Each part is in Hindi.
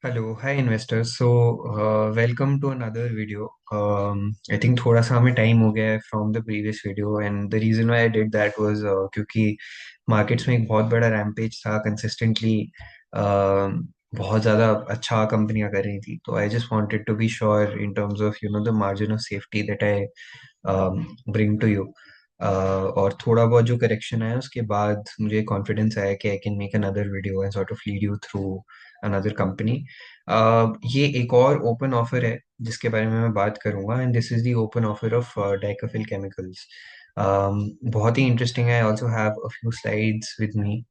Hello hi investors. So welcome to another video. I think थोड़ा सा हमें टाइम हो गया है from the previous video, and the reason why I did that was क्योंकि मार्केट्स में एक बहुत बड़ा रैम्पेज था कंसिस्टेंटली। बहुत ज़्यादा अच्छा कंपनियां कर रही थी, तो I just wanted to be sure in terms of the margin of safety that I bring to you. और थोड़ा बहुत जो करेक्शन आया उसके बाद मुझे कॉन्फिडेंस आया कि I can make another video and sort of lead you through another company. ये एक और ओपन ऑफर है जिसके बारे में मैं बात करूंगा, and this is the open offer of Dicofil chemicals. बहुत ही इंटरेस्टिंग है। I also have a few slides with me,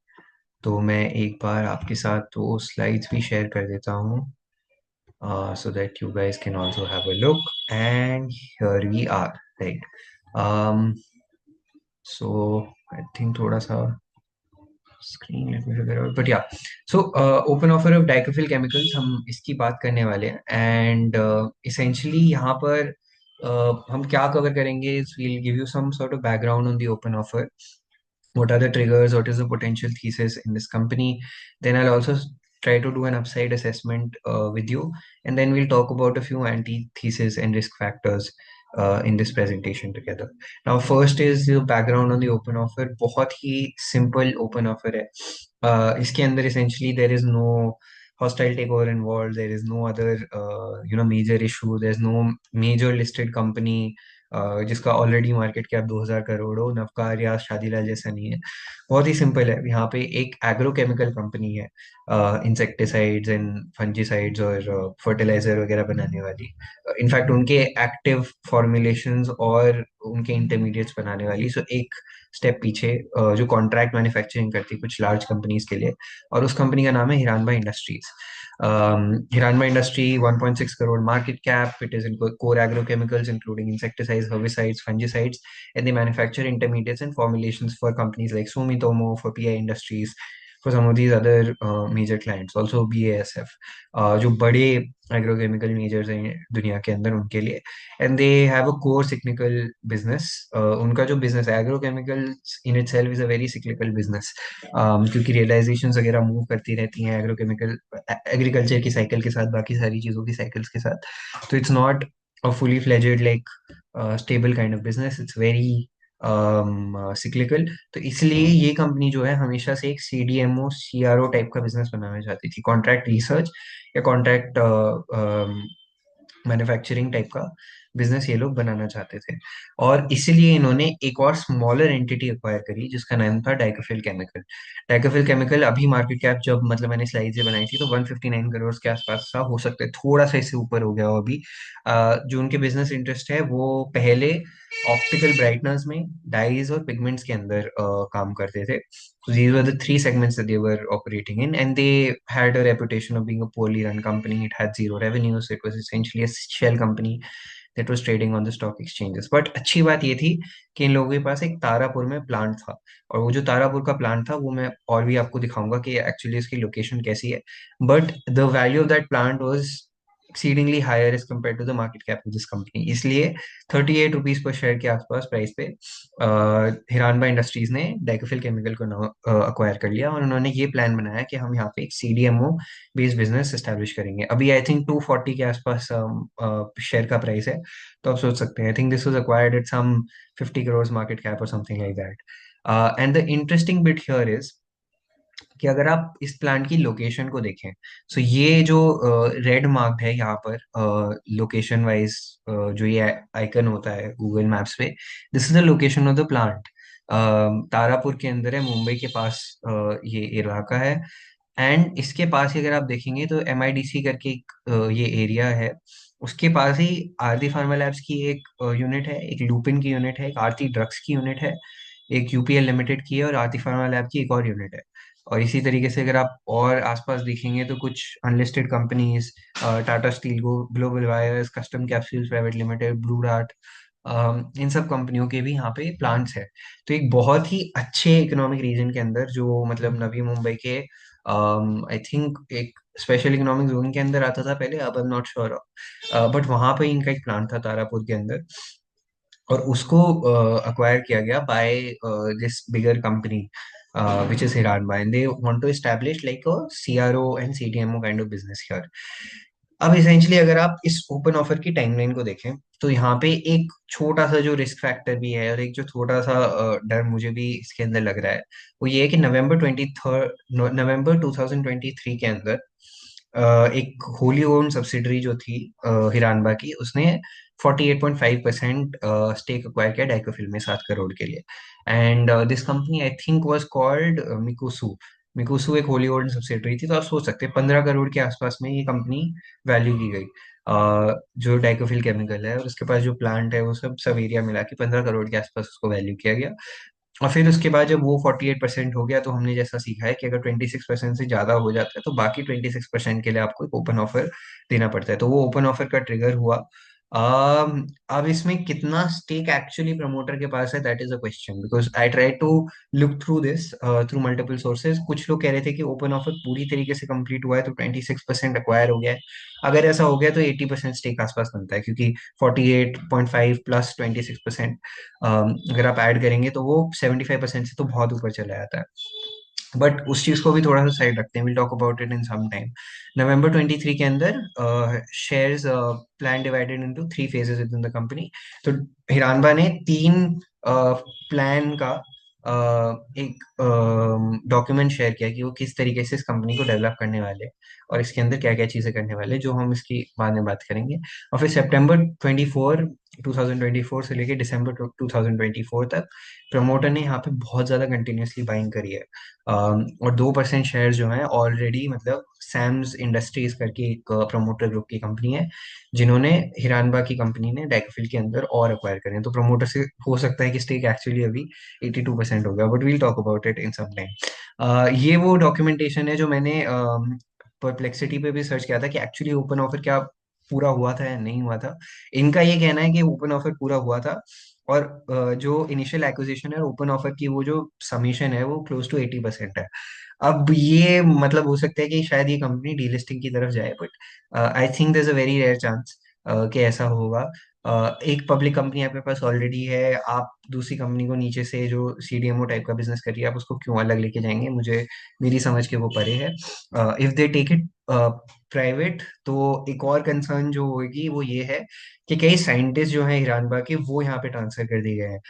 तो मैं एक बार आपके साथ वो स्लाइड्स भी शेयर कर देता हूँ so that you guys can also have a look. And here we are, right? um so I think थोड़ा सा screen let me figure out, but yeah. So open offer of dicophil chemicals, हम इसकी बात करने वाले हैं, and essentially यहाँ पर हम क्या कवर करेंगे is we'll give you some sort of background on the open offer. What are the triggers, what is the potential thesis in this company. Then I'll also try to do an upside assessment with you, and then we'll talk about a few anti-thesis and risk factors in this presentation together. Now first is the background on the open offer. बहुत ही simple open offer है। इसके अंदर essentially there is no hostile takeover involved, there is no other major issue, there's no major listed company जिसका ऑलरेडी मार्केट कैप 2000 करोड़ हो, नवकार या शादीलाल जैसा नहीं है। बहुत ही सिंपल है। यहाँ पे एक एग्रोकेमिकल कंपनी है, इंसेक्टिसाइड्स एंड फंजीसाइड्स और फर्टिलाइजर वगैरह बनाने वाली। इनफैक्ट उनके एक्टिव फॉर्मुलेशंस और उनके इंटरमीडिएट्स बनाने वाली। सो एक स्टेप पीछे जो कॉन्ट्रैक्ट मैन्युफैक्चरिंग करती है कुछ लार्ज कंपनीज के लिए, और उस कंपनी का नाम है हिरानबा industries. Hiranma Industry, 1.6 crore market cap. It is in core agrochemicals, including insecticides, herbicides, fungicides, and they manufacture intermediates and formulations for companies like Sumitomo, for PI Industries, for some of these other major clients, also BASF, जो बड़े एग्रोकेमिकल मेजर्स हैं दुनिया के अंदर उनके लिए। And they have a core cyclical business. उनका जो बिजनेस है agrochemicals in it self is a very cyclical business, क्योंकि रियलाइजेशन वगैरह मूव करती रहती हैं एग्रोकेमिकल एग्रीकल्चर की साइकिल के साथ, बाकी सारी चीज़ों की साइकिल्स के साथ। तो it's not a fully fledged like stable kind of business, it's very cyclical. तो इसलिए ये कंपनी जो है हमेशा से एक सीडीएमओ सीआरओ टाइप का बिजनेस बनाना चाहती थी, कॉन्ट्रैक्ट रिसर्च या कॉन्ट्रैक्ट मैन्युफैक्चरिंग टाइप का बिजनेस ये लोग बनाना चाहते थे। और इसीलिए इन्होंने एक और स्मॉलर एंटिटी एक्वायर करी जिसका नाम था डाइकोफिल केमिकल। डाइकोफिल केमिकल अभी मार्केट कैप जब मतलब मैंने स्लाइड बनाई थी तो 159 करोड़ के आसपास सा हो सकता है, थोड़ा सा इससे ऊपर हो गया हो अभी। जो उनके बिजनेस इंटरेस्ट है वो पहले ऑप्टिकल ब्राइटनर्स में, डाइज और पिगमेंट्स के अंदर काम करते थे। So these were the three segments that they were operating in, and they had a reputation of being a poorly run company. It had zero revenue, so it was essentially a shell company that was trading on the stock exchanges. But अच्छी बात ये थी कि इन लोगों के पास एक तारापुर में प्लांट था, और वो जो तारापुर का प्लांट था वो मैं और भी आपको दिखाऊंगा कि एक्चुअली इसकी लोकेशन कैसी है। But the value of that plant was exceedingly higher as compared to the market cap of this company, इसलिए 38 रुपीज पर शेयर के आसपास प्राइस पे हिरानबा इंडस्ट्रीज ने डाइकोफिल केमिकल को अक्वायर कर लिया, और उन्होंने ये प्लान बनाया कि हम यहाँ पे एक सीडीएमओ बेस्ड बिजनेस एस्टेब्लिश करेंगे। अभी आई थिंक 240 के आसपास शेयर का प्राइस है, तो आप सोच सकते हैं। I think this was acquired at some 50 crore market cap और something like that. And the interesting bit here is कि अगर आप इस प्लांट की लोकेशन को देखें, सो ये जो रेड मार्क्ड है यहाँ पर लोकेशन वाइज, जो ये आइकन होता है गूगल मैप्स पे, this is the location of the plant. Tarapur के अंदर है, मुंबई के पास ये इलाका है। एंड इसके पास ही अगर आप देखेंगे तो एमआईडीसी करके एक ये एरिया है, उसके पास ही आरती फार्मा लैब्स की एक यूनिट है, एक लुपिन की यूनिट है, एक आरती ड्रग्स की यूनिट है, एक यूपीएल लिमिटेड की है, और आरती फार्मा लैब की एक और यूनिट है। और इसी तरीके से अगर आप और आसपास देखेंगे तो कुछ unlisted companies, Tata Steel, Global Wires, Custom Capsules Private Limited, Blue Dart, इन सब कंपनियों के भी यहाँ पे प्लांट्स है। तो एक बहुत ही अच्छे इकोनॉमिक रीजन के अंदर, जो मतलब नवी मुंबई के आई थिंक एक स्पेशल इकोनॉमिक जोन के अंदर आता था पहले, अब I am not sure, but वहां पे इनका एक प्लांट था तारापुर के अंदर, और उसको अक्वायर किया गया by this bigger company which is Hiranba, and they want to establish like a CRO and CDMO kind of business here. अब इसेंशली अगर आप इस ओपन ऑफर की टाइमलाइन को देखें, तो यहाँ पे एक छोटा सा जो रिस्क फैक्टर भी है और एक जो छोटा सा डर मुझे भी इसके अंदर लग रहा है, वो ये है कि नवंबर 2023 के अंदर एक होली ओन सब्सिडरी जो थी हिरानबा की, उसने 48.5% स्टेक अक्वायर किया डाइकोफिल में 7 करोड़ के लिए। And this company I think was called Mikusu. Mikusu एक होली ओन सब्सिडरी थी, तो आप सोच सकते हैं 15 करोड़ के आसपास में ये कंपनी वैल्यू की गई। जो डाइकोफिल केमिकल है और उसके पास जो प्लांट है वो सब सब एरिया मिला के 15 करोड़ के आसपास उसको वैल्यू किया गया। और फिर उसके बाद जब वो 48% हो गया, तो हमने जैसा सीखा है कि अगर 26% से ज्यादा हो जाता है तो बाकी 26% के लिए आपको एक ओपन ऑफर देना पड़ता है। तो वो ओपन ऑफर का ट्रिगर हुआ। अब इसमें कितना स्टेक एक्चुअली प्रमोटर के पास है, that is a question, because I try to look through this through multiple sources. कुछ लोग कह रहे थे कि ओपन ऑफर पूरी तरीके से कंप्लीट हुआ है तो 26% एक्वायर हो गया है। अगर ऐसा हो गया तो 80% स्टेक आसपास बनता है, क्योंकि 48.5 प्लस 26% अगर आप ऐड करेंगे तो वो 75% से तो बहुत ऊपर चला जाता है। बट उस चीज को भी थोड़ा सा साइड रखते हैं, will talk about it in some time. नवंबर 23 के अंदर shares plan divided into 3 phases within the company. तो हिरानबा ने 3 प्लान का एक डॉक्यूमेंट शेयर किया कि वो किस तरीके से इस कंपनी को डेवलप करने वाले हैं और इसके अंदर क्या क्या चीजें करने वाले हैं, जो हम इसकी बाद में बात करेंगे। और फिर सितंबर 2024 से लेके दिसंबर 2024 तक प्रमोटर ने यहाँ पे बहुत ज्यादा कंटिन्यूअसली बाइंग करी है। और 2% शेयर जो है ऑलरेडी, मतलब सैम्स इंडस्ट्रीज करके एक प्रमोटर ग्रुप की कंपनी है, जिन्होंने हिरानबा की कंपनी ने डाइकोफिल के अंदर और एक्वायर करे हैं। तो प्रमोटर से हो सकता है कि स्टेक एक्चुअली अभी 82% हो गया, but we'll talk about it in some time. ये वो डॉक्यूमेंटेशन है जो मैंने परप्लेक्सिटी पे भी सर्च किया था कि एक्चुअली ओपन ऑफर क्या पूरा हुआ था या नहीं हुआ था। इनका ये कहना है कि ओपन ऑफर पूरा हुआ था, और जो इनिशियल एक्विजिशन है ओपन ऑफर की, वो जो समीशन है वो क्लोज टू 80% है। अब ये मतलब हो सकता है कि शायद ये कंपनी डीलिस्टिंग की तरफ जाए, but I think there is a very rare chance कि ऐसा होगा। एक पब्लिक कंपनी आपके पास ऑलरेडी है, आप दूसरी कंपनी को नीचे से जो सीडीएमओ टाइप का बिजनेस करिए, आप उसको क्यों अलग लेके जाएंगे? मुझे मेरी समझ के वो परे है। If they take it private, तो एक और कंसर्न जो होगी वो ये है कि कई साइंटिस्ट जो हैं हिरानबा के, वो यहाँ पे ट्रांसफर कर दिए गए हैं।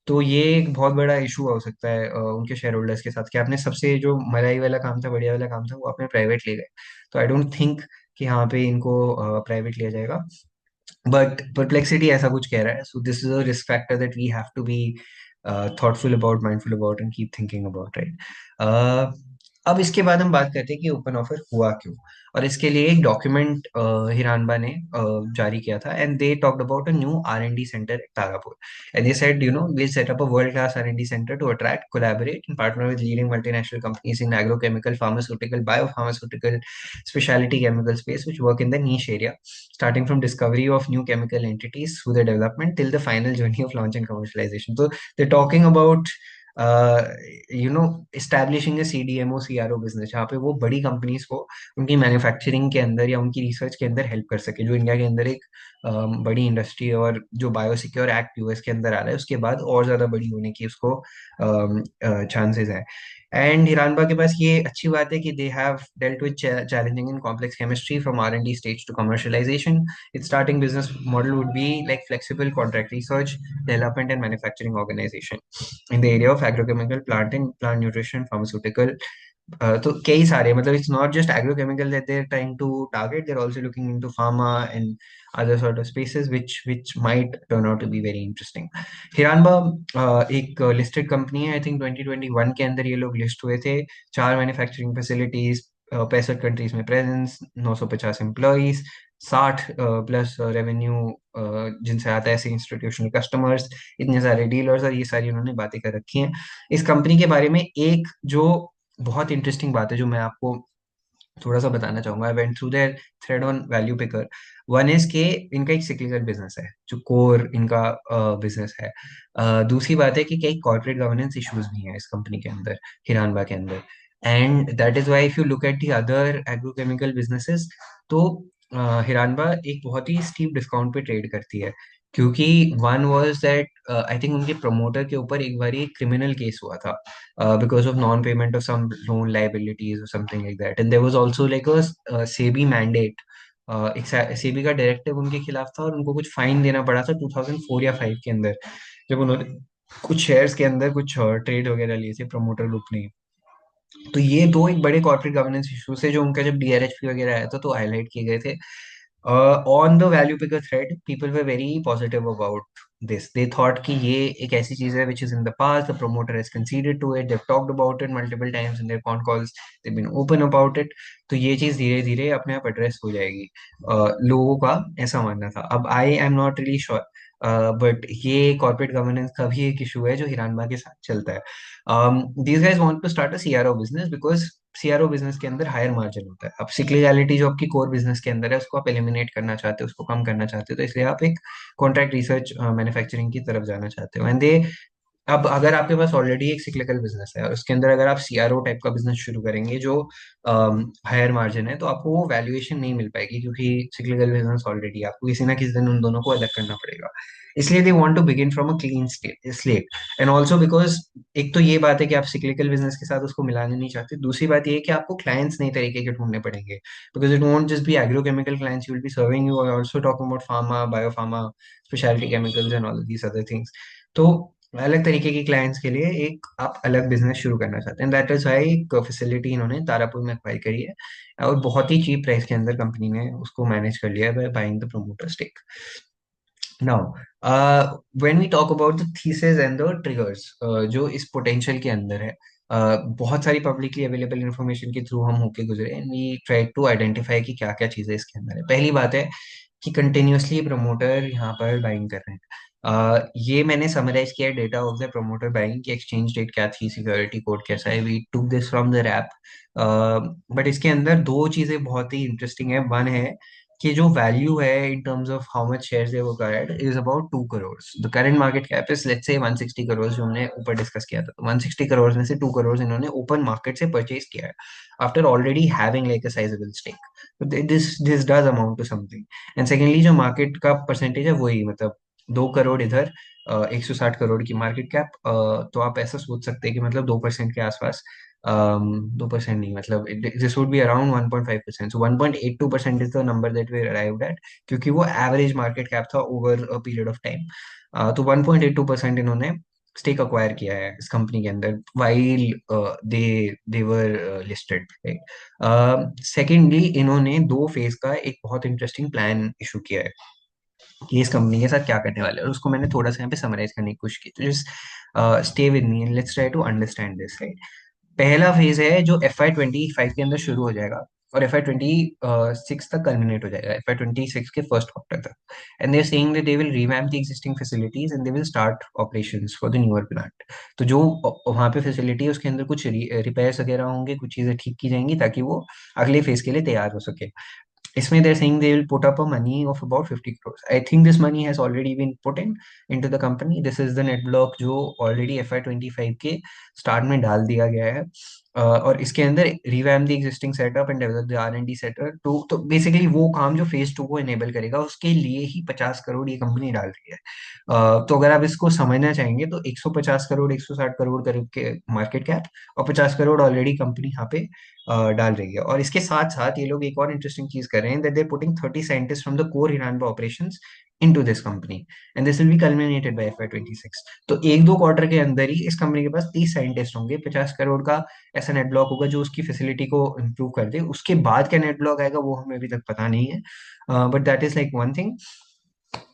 तो ये एक बहुत बड़ा इशू हो सकता है उनके शेयर होल्डर्स के साथ, कि आपने सबसे जो मलाई वाला काम था, बढ़िया वाला काम था, वो आपने प्राइवेट ले गए। तो आई डोंट थिंक कि यहाँ पे इनको प्राइवेट लिया जाएगा। बट परप्लेक्सिटी ऐसा कुछ कह रहा है, so this is a risk factor that we have to be thoughtful about, mindful about and keep thinking about, right. अब इसके बाद हम बात करते हैं कि ओपन ऑफर हुआ क्यों। और इसके लिए एक डॉक्यूमेंट हिरानबा ने जारी किया था, and they talked about a new R&D centre at Tarapur. And they said, we set up a world class R&D centre to attract, collaborate and partner with leading multinational companies in agrochemical, pharmaceutical, biopharmaceutical, specialty chemical space, which work in the niche area, starting from discovery of new chemical entities through their development till the final journey of launch and commercialization. So they're talking about uh, establishing a CDMO CRO business, जहाँ पे वो बड़ी कंपनीज को उनकी मैन्युफैक्चरिंग के अंदर या उनकी रिसर्च के अंदर हेल्प कर सके, जो इंडिया के अंदर एक बड़ी इंडस्ट्री है, और जो बायोसिक्योर एक्ट यूएस के अंदर आ रहा है उसके बाद और ज्यादा बड़ी होने की उसको चांसेस है। एंड हिरानबा के पास ये अच्छी बात है कि they have dealt with challenging in complex chemistry from R&D stage to commercialisation. Its starting business model would be like flexible contract research, development, and manufacturing organization in the area of agrochemical, plant nutrition, pharmaceutical. तो कई सारे, मतलब it's not just agrochemical that they're trying to target, they're also looking into pharma and other sort of spaces which might turn out to be very interesting. हिरानबा एक लिस्टेड कंपनी है, आई थिंक 2021 के अंदर ये लोग लिस्ट हुए थे। 4 मैन्युफैक्चरिंग फैसिलिटीज, 65 कंट्रीज में प्रेजेंस, 950 एम्प्लॉइज, 60 प्लस रेवेन्यू जिनसे आता है ऐसे इंस्टीट्यूशनल कस्टमर्स, इतने सारे डीलर्स, और ये सारी उन्होंने बातें कर रखी हैं। इस कंपनी के बारे में एक जो बहुत इंटरेस्टिंग बात है जो मैं आपको थोड़ा सा बताना चाहूंगा, I went through their thread on value picker. One is के इनका एक सिक्लिकल बिजनेस है जो कोर इनका बिजनेस है। दूसरी बात है कि कई कॉर्पोरेट गवर्नेंस इश्यूज भी हैं इस कंपनी के अंदर, हिरानबा के अंदर। And that is why if you look at the other agrochemical businesses, तो हिरानबा एक बहुत ही स्टीप डिस्काउंट पे ट्रेड करती है, क्योंकि one was that I think उनके प्रमोटर के ऊपर एक बार क्रिमिनल केस हुआ था because of non payment of some loan liabilities और something like that, and there was also like a SEBI mandate, एक सेबी का डायरेक्टिव उनके खिलाफ था, और उनको कुछ फाइन देना पड़ा था 2004 या 5 के अंदर, जब उन्होंने कुछ शेयर्स के अंदर कुछ ट्रेड वगैरह लिए थे प्रमोटर ग्रुप ने। तो ये दो एक बड़े कॉर्पोरेट गवर्नेंस इश्यूज थे जो उनका जब डीआरएचपी वगैरह आया था तो हाईलाइट किए गए थे। On the value picker thread people were very positive about this, they thought कि ये एक ऐसी चीज है which is in the past, the promoter has considered to it, they talked about it multiple times in their con calls, they been open about it. तो ये चीज धीरे धीरे अपने आप एड्रेस हो जाएगी, लोगों का ऐसा मानना था। अब I am not really sure, but ये कॉर्पोरेट गवर्नेंस का भी एक इशू है जो हिरानबा के साथ चलता है। these guys want to start a CRO business because CRO business के अंदर हायर मार्जिन होता है। अब सिक्लिकलिटी जो आपकी कोर बिजनेस के अंदर है उसको आप एलिमिनेट करना चाहते हो, उसको कम करना चाहते हो, तो इसलिए आप एक कॉन्ट्रैक्ट रिसर्च मैन्युफैक्चरिंग की तरफ जाना चाहते हो। एंड दे, अब अगर आपके पास ऑलरेडी एक सिक्लिकल बिजनेस है और उसके अंदर अगर आप सीआरओ टाइप का बिजनेस शुरू करेंगे जो हायर मार्जिन है, तो आपको वो वैल्यूएशन नहीं मिल पाएगी, क्योंकि सिक्लिकल बिजनेस ऑलरेडी आपको किसी ना किसी दिन उन दोनों को अलग करना पड़ेगा। इसलिए they want to begin from a clean slate. And also because एक तो ये बात है कि आप सिक्लिकल बिजनेस के साथ उसको मिलाना नहीं चाहते, दूसरी बात ये है कि आपको क्लाइंट्स नई तरीके के ढूंढने पड़ेंगे, because it won't just be agrochemical clients, you will be serving, you are also talking about pharma, biopharma, speciality chemicals and all these other things. तो अलग तरीके के क्लाइंट्स के लिए एक आप अलग बिजनेस शुरू करना चाहते हैं, दैट इज वाई एक फैसिलिटी इन्होंने तारापुर में अक्वायर करी है, और बहुत ही चीप प्राइस के अंदर कंपनी ने उसको मैनेज कर लिया है by buying the promoter stake. Now when we talk about the thesis and the triggers जो इस पोटेंशियल के अंदर है, बहुत सारी पब्लिकली अवेलेबल इंफॉर्मेशन के थ्रू हम होके गुजरे and we try to identify कि क्या क्या चीजें इसके अंदर है। पहली बात है कि कंटिन्यूअसली प्रमोटर यहाँ पर बाइंग कर रहे हैं। ये मैंने समराइज किया data of the promoter buying की एक्सचेंज रेट क्या थी, सिक्योरिटी कोड कैसा है, we took this from the rap. But इसके अंदर दो चीजें बहुत ही इंटरेस्टिंग है। वन है कि जो वैल्यू है in terms of how much shares they वो acquired is about 2 crore, the current market cap is let's say 160 crore जो हमने ऊपर डिस्कस किया था। तो 160 करोड़ में से 2 करोड़ इन्होंने ओपन मार्केट से परचेज किया है after already having like a sizeable stake. This does amount to something. And secondly जो मार्केट का परसेंटेज है वही, मतलब 2 करोड़ इधर, 160 करोड़ की मार्केट कैप, तो आप ऐसा सोच सकते हैं कि मतलब 2% के आसपास, 2% नहीं, मतलब this would be around 1.5%, so 1.82% is the number that we arrived at, क्योंकि वो एवरेज मार्केट कैप था over a period of time. तो 1.82% इन्होंने स्टेक अक्वायर किया है इस कंपनी के अंदर while they they were listed, right. Secondly इन्होंने 2 फेज का एक बहुत इंटरेस्टिंग प्लान इशू किया है कि इस कंपनी के साथ क्या करने वाले हैं, और उसको मैंने थोड़ा सा यहाँ पे समराइज करने की कोशिश की। तो just stay with me and let's try to understand this, right. पहला फेज है जो FY 25 के अंदर शुरू हो जाएगा और FY 26 तक कल्मिनेट हो जाएगा, FY 26 के फर्स्ट क्वार्टर तक। And they are saying that they will revamp the existing facilities and they will start operations for the newer plant. तो जो वहाँ पे फैसिलिटी है उसके अंदर कुछ रिपेयर्स वगैरह होंगे, कुछ चीजें ठीक की जाएंगी ताकि वो अगले फेज के लिए तैयार हो सके। इसमें they're saying they will put up a money of about 50 crores. I think this money has already been put in into the company. This is the net block जो already FY 25 के स्टार्ट में डाल दिया गया है। और इसके अंदर revamp the existing setup and develop the R&D setup तो बेसिकली वो काम जो फेज 2 को इनेबल करेगा उसके लिए ही 50 करोड़ ये कंपनी डाल रही है। तो अगर आप इसको समझना चाहेंगे तो 150 करोड़ 160 करोड़ करीब के मार्केट कैप और 50 करोड़ ऑलरेडी कंपनी यहाँ पे डाल रही है। और इसके साथ साथ ये लोग एक और इंटरेस्टिंग चीज कर रहे हैं, that they putting 30 scientist from the core Hiranba operations into this company and this will be culminated by FY 26। तो 1-2 क्वार्टर के अंदर ही इस कंपनी के पास 30 साइंटिस्ट होंगे, 50 करोड़ का ऐसा नेट ब्लॉक होगा जो उसकी फैसिलिटी को इम्प्रूव कर दे। उसके बाद क्या नेट ब्लॉक आएगा वो हमें अभी तक पता नहीं है, but that is like one thing.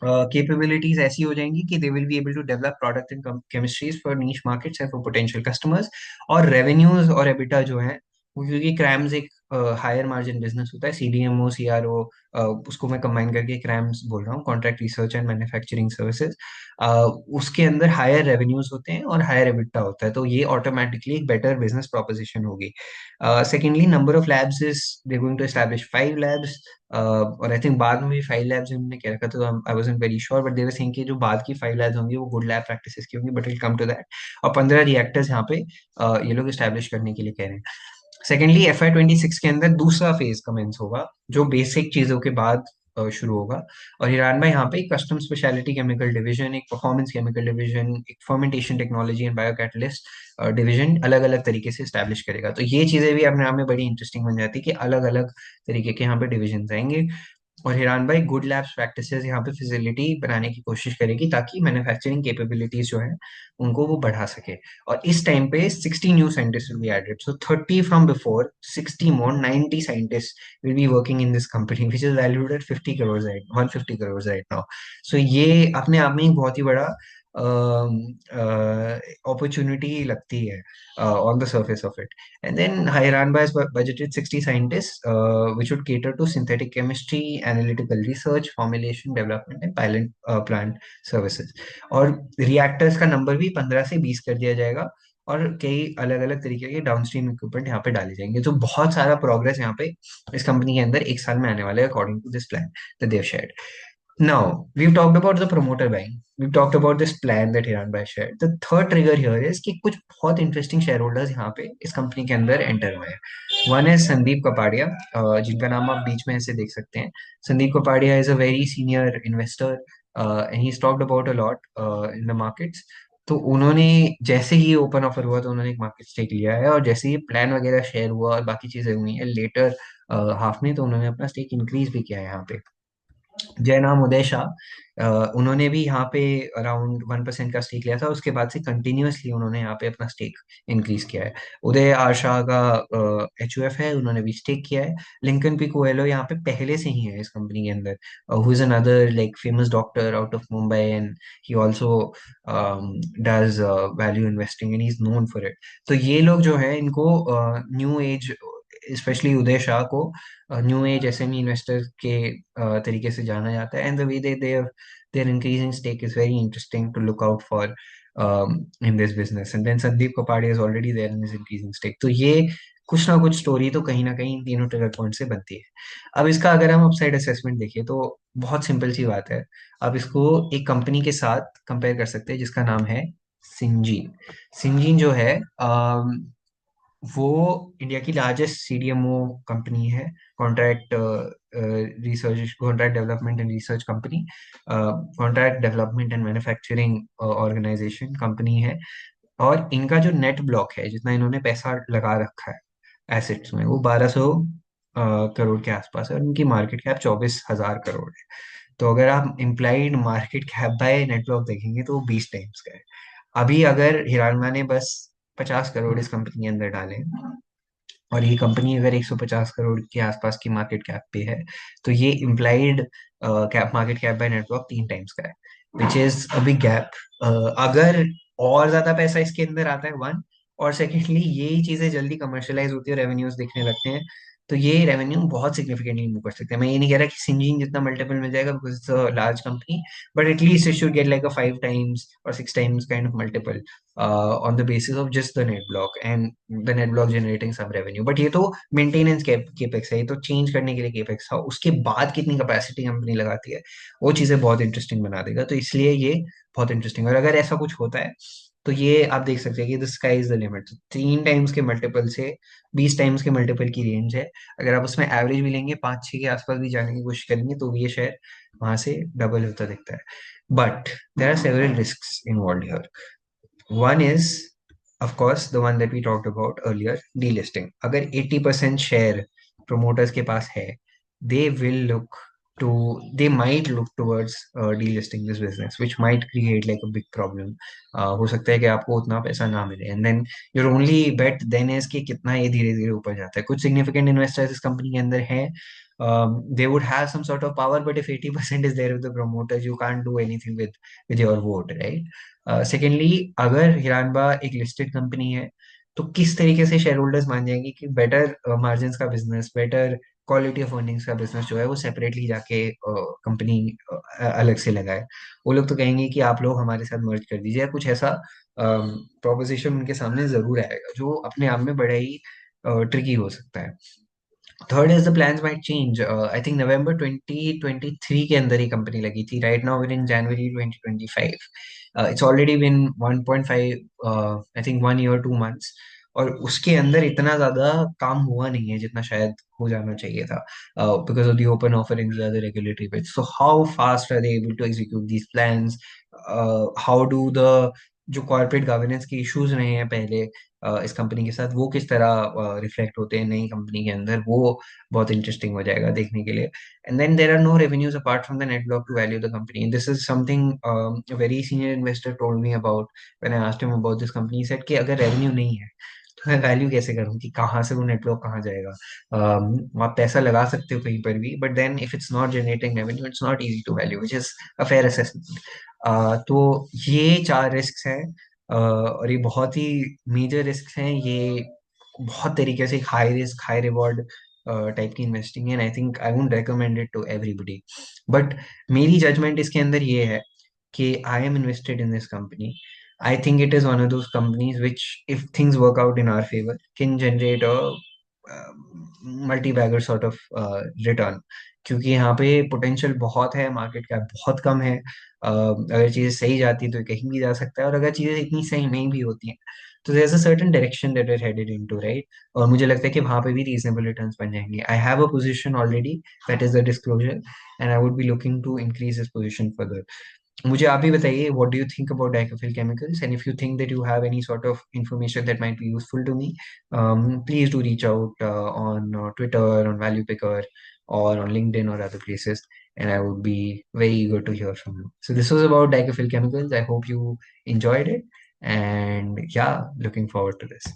Capabilities ऐसी हो जाएंगी कि they will be able to develop product in chemistries for niche markets and for potential customers. और रेवेन्यूज और एबिटा जो है वो, क्योंकि क्रैम्स एक हायर मार्जिन बिजनेस होता है, CDMO CRO, उसको मैं कंबाइन करके क्रैम्स बोल रहा हूँ, contract research and manufacturing services. उसके अंदर हायर रेवेन्यूज होते हैं और हायर एबिटा होता है, तो ये ऑटोमेटिकली एक बेटर बिजनेस प्रोपोजिशन होगी। Secondly number of labs is they going to establish 5 labs, और आई थिंक बाद में भी 5 लैब्स उन्होंने कह रखा था, तो I wasn't very sure, but they were saying कि जो बाद की 5 लैब्स होंगी वो गुड लैब प्रैक्टिसेस की होंगी, but will come to that. और 15 रिएक्टर्स यहाँ पे ये लोग स्टैब्लिश करने के लिए कह रहे हैं। सेकेंडली FY 26 के अंदर दूसरा फेज कमेंस होगा जो बेसिक चीजों के बाद शुरू होगा। और हिरान भाई यहाँ पे एक कस्टम स्पेशलिटी केमिकल डिवीजन, एक परफॉर्मेंस केमिकल डिवीजन, एक fermentation technology and bio catalyst division अलग अलग तरीके से स्टैब्लिश करेगा। तो ये चीजें भी अपने आप में बड़ी इंटरेस्टिंग बन जाती है कि अलग अलग तरीके के यहाँ पे डिविजन आएंगे। और हिरान भाई गुड लैब्स प्रैक्टिसेस यहाँ पे फैसिलिटी बनाने की कोशिश करेगी ताकि मैन्युफैक्चरिंग कैपेबिलिटीज जो है उनको वो बढ़ा सके। और इस टाइम पे 60 new scientist will be added, so 30 from before, 60 more, 90 scientist will be working in this company which is valued at 50 crore right, 150 crore right now. So ये अपने आप में एक बहुत ही बड़ा opportunity लगती है on the surface of it. And then Hiranba has budgeted 60 scientists, which would cater to synthetic chemistry, analytical research, formulation, development, and pilot plant services. और reactors का नंबर भी 15 से 20 कर दिया जाएगा, और कई अलग अलग तरीके के डाउनस्ट्रीम इक्विपमेंट यहाँ पे डाले जाएंगे। तो बहुत सारा प्रोग्रेस यहाँ पे इस कंपनी के अंदर एक साल में आने वाला है according to this plan that they have shared. Now, we've talked about the promoter buying. We've talked about this plan that Hiran Bhai shared. The third trigger here is कि कुछ बहुत इंटरेस्टिंग शेयर होल्डर्स यहाँ पे इस कंपनी के अंदर एंटर हुए हैं। वन है संदीप कपाड़िया, जिनका नाम आप बीच में ऐसे देख सकते हैं। Sandeep Kapadia is a very senior investor and he talked about a lot in the markets. तो उन्होंने जैसे ही ओपन ऑफर हुआ तो उन्होंने एक मार्केट स्टेक लिया है, और जैसे ही प्लान वगैरह शेयर हुआ और बाकी चीजें हुई हैं लेटर हाफ में, तो उन्होंने अपना स्टेक इंक्रीज भी किया है यहाँ पे। जय नाम उदय शाह, उन्होंने भी यहाँ पे अराउंड 1% का स्टेक लिया था, उसके बाद से कंटिन्यूअसली उन्होंने यहाँ पे अपना स्टेक इंक्रीज किया है। उदय आर शाह का HUF है, उन्होंने भी स्टेक किया है। लिंकन पी कोएलो यहाँ पे पहले से ही है इस कंपनी के अंदर, who is another like famous doctor out of Mumbai, and he also does value investing and he is known for it. तो ये लोग जो है इनको न्यू एज, स्पेशली उदय शाह को न्यू एज SME इन्वेस्टर के तरीके से जाना जाता है। And the way their increasing stake is very interesting to look out for in this business. And then Sandeep Kapadia is already there in his increasing stake. तो ये कुछ ना कुछ स्टोरी तो कहीं ना कहीं इन तीनों ट्रिगर पॉइंट से बनती है। अब इसका अगर हम अपसाइड असेसमेंट देखें तो बहुत सिंपल सी बात है। अब इसको एक कंपनी के साथ कंपेयर कर सकते हैं जिसका नाम है सिंजीन। सिंजीन जो है वो इंडिया की लार्जेस्ट CDMO कंपनी है, contract research, contract development and research company, contract development and manufacturing organisation company है। और इनका जो नेट ब्लॉक है, जितना इन्होंने पैसा लगा रखा है एसेट्स में, वो 1200 करोड़ के आसपास है, और इनकी मार्केट कैप 24,000 करोड़ है। तो अगर आप implied market cap by net block देखेंगे तो वो 20 टाइम्स का है। अभी अगर हिरानवा ने बस 50 करोड़ इस कंपनी के अंदर डाले, और ये कंपनी अगर 150 करोड़ के आसपास की मार्केट कैप पे है, तो ये implied cap market cap by network 3 times का है, which is a big gap. अगर और ज्यादा पैसा इसके अंदर आता है, वन, और सेकेंडली यही चीजें जल्दी कमर्शलाइज होती है, रेवेन्यूज दिखने लगते हैं, तो ये रेवेन्यू बहुत सिग्निफिकेंटली मूव कर सकते हैं। मैं ये नहीं कह रहा कि सिंजीन जितना मल्टीपल मिल जाएगा because it's a large company, but at least it should get like a 5 times और 6 times kind of multiple on the basis of just the net block and the net block generating some revenue. But ये तो मेंटेनेंस केपेक्स है, ये तो चेंज करने के लिए केपेक्स था, उसके बाद कितनी कैपेसिटी कंपनी लगाती है वो चीजें बहुत इंटरेस्टिंग बना देगा। तो इसलिए ये बहुत इंटरेस्टिंग, और अगर ऐसा कुछ होता है तो ये आप देख सकते हैं कि the sky is the limit. 3 times के मल्टीपल से 20 टाइम्स के मल्टीपल की रेंज है। अगर आप उसमें एवरेज भी लेंगे, 5-6 के आसपास भी जाने की कोशिश करेंगे, तो भी ये शेयर वहां से डबल होता दिखता है। But there are several risk involve here. One is, of course, the one that we talked about earlier, delisting. अगर 80% share promoters के पास है, they will look they might look towards delisting this business, which might create like a big problem. हो सकता है कि आपको उतना पैसा ना मिले, and then your only bet then is कि कितना ये धीरे धीरे ऊपर जाता है। कुछ significant investors इस कंपनी के अंदर हैं, they would have some sort of power, but if 80% is there with the promoters, you can't do anything with your vote, right? Secondly, अगर हिरानबा एक लिस्टेड कंपनी है, तो किस तरीके से शेयर होल्डर्स मान जाएंगे कि बेटर मार्जिन्स का business, better quality of earnings का बिजनेस जो है वो सेपरेटली जाके कंपनी अलग से लगाए। वो लोग तो कहेंगे कि आप लोग हमारे साथ मर्ज कर दीजिए, कुछ ऐसा प्रोपोजिशन उनके सामने जरूर आएगा जो अपने आप में बड़ा ही ट्रिकी हो सकता है। Third is the plans might change. I think November 2023 के अंदर ही कंपनी लगी थी। Right now in January 2025, it's already been 1.5, I think 1 year 2 months. और उसके अंदर इतना ज्यादा काम हुआ नहीं है जितना शायद हो जाना चाहिए था, because of the open offer and the other regulatory bits. So how fast are they able to execute these plans? How do the जो कॉर्पोरेट गवर्नेंस के इश्यूज रहे हैं पहले इस कंपनी के साथ, वो किस तरह रिफ्लेक्ट होते हैं नई कंपनी के अंदर, वो बहुत इंटरेस्टिंग हो जाएगा देखने के लिए. And then there are no revenues apart from the net block to value the company. And this is something a very senior investor told me about when I asked him about this company. He said कि अगर रेवेन्यू नहीं है तो मैं वैल्यू कैसे करूँ, कि कहाँ से वो नेट ब्लॉक कहाँ जाएगा. आप पैसा लगा सकते हो कहीं पर भी, but then if it's not generating revenue it's not easy to value, which is a fair assessment. तो ये चार रिस्क हैं, और ये बहुत ही मेजर रिस्क हैं. ये बहुत तरीके से high risk high reward type की इन्वेस्टिंग है, and I think I would recommend it to everybody. But मेरी जजमेंट इसके अंदर ये है कि I am invested in this company. I think it is one of those companies which, if things work out in our favor, can generate a multi-bagger sort of return. क्योंकि यहाँ पे पोटेंशियल बहुत है, मार्केट कैप बहुत कम है. अगर चीजें सही जाती हैं तो ये कहीं भी जा सकता है, और अगर चीजें इतनी सही नहीं भी होती हैं तो there's a certain direction that we're headed into, right? और मुझे लगता है कि वहां पे भी रीजनेबल रिटर्न्स बन जाएंगे. I have a position already, that is the disclosure, and I would be looking to increase this position further. मुझे आप ही बताइए, what do you think about Dicafil Chemicals, and if you think that you have any sort of information that might be useful to me, please do reach out on Twitter, on Value Picker, or on LinkedIn or other places, and I would be very eager to hear from you. So this was about Dicafil Chemicals. I hope you enjoyed it, and yeah, looking forward to this.